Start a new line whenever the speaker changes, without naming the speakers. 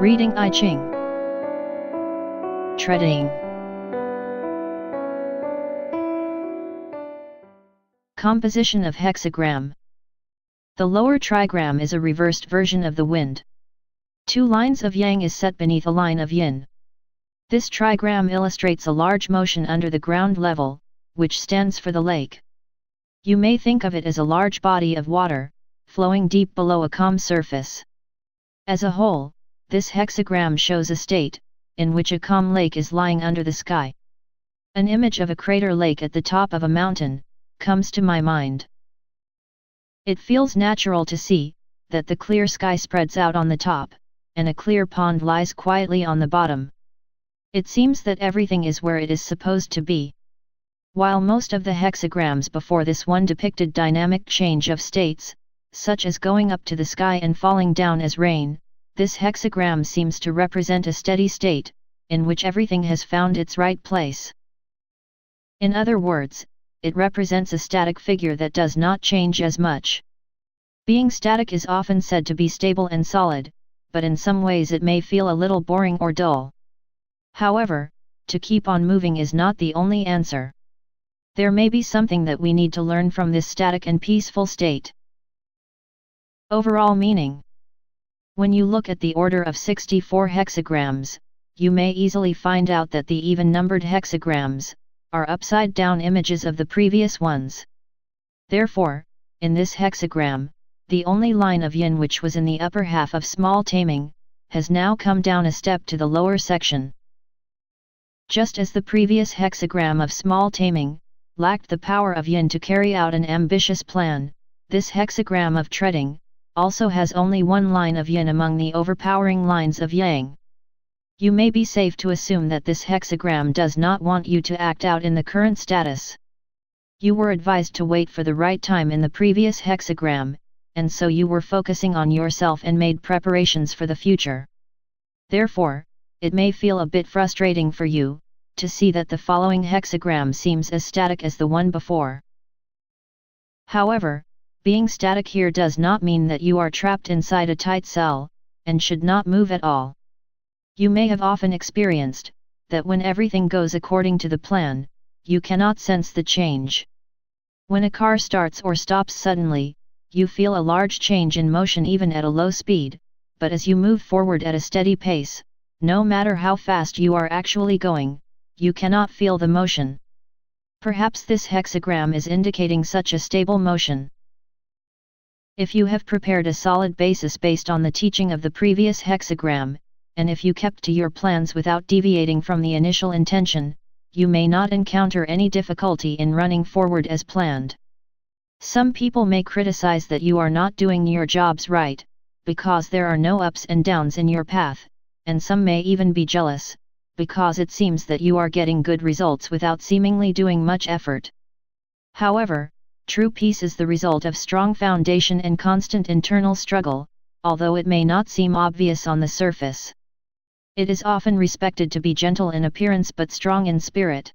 Reading I-Ching. Treading. Composition of hexagram. The lower trigram is a reversed version of the wind. 2 lines of yang is set beneath a line of yin. This trigram illustrates a large motion under the ground level, which stands for the lake. You may think of it as a large body of water, flowing deep below a calm surface. As a whole, this hexagram shows a state, in which a calm lake is lying under the sky. An image of a crater lake at the top of a mountain comes to my mind. It feels natural to see that the clear sky spreads out on the top, and a clear pond lies quietly on the bottom. It seems that everything is where it is supposed to be. While most of the hexagrams before this one depicted dynamic change of states, such as going up to the sky and falling down as rain, this hexagram seems to represent a steady state, in which everything has found its right place. In other words, it represents a static figure that does not change as much. Being static is often said to be stable and solid, but in some ways it may feel a little boring or dull. However, to keep on moving is not the only answer. There may be something that we need to learn from this static and peaceful state. Overall meaning. When you look at the order of 64 hexagrams, you may easily find out that the even-numbered hexagrams are upside-down images of the previous ones. Therefore, in this hexagram, the only line of yin which was in the upper half of small taming, has now come down a step to the lower section. Just as the previous hexagram of small taming lacked the power of yin to carry out an ambitious plan, this hexagram of treading also has only one line of yin among the overpowering lines of yang. You may be safe to assume that this hexagram does not want you to act out in the current status. You were advised to wait for the right time in the previous hexagram, and so you were focusing on yourself and made preparations for the future. Therefore, it may feel a bit frustrating for you to see that the following hexagram seems as static as the one before. However, being static here does not mean that you are trapped inside a tight cell, and should not move at all. You may have often experienced that when everything goes according to the plan, you cannot sense the change. When a car starts or stops suddenly, you feel a large change in motion even at a low speed, but as you move forward at a steady pace, no matter how fast you are actually going, you cannot feel the motion. Perhaps this hexagram is indicating such a stable motion. If you have prepared a solid basis based on the teaching of the previous hexagram, and if you kept to your plans without deviating from the initial intention, you may not encounter any difficulty in running forward as planned. Some people may criticize that you are not doing your jobs right, because there are no ups and downs in your path, and some may even be jealous, because it seems that you are getting good results without seemingly doing much effort. However, true peace is the result of strong foundation and constant internal struggle, although it may not seem obvious on the surface. It is often respected to be gentle in appearance but strong in spirit.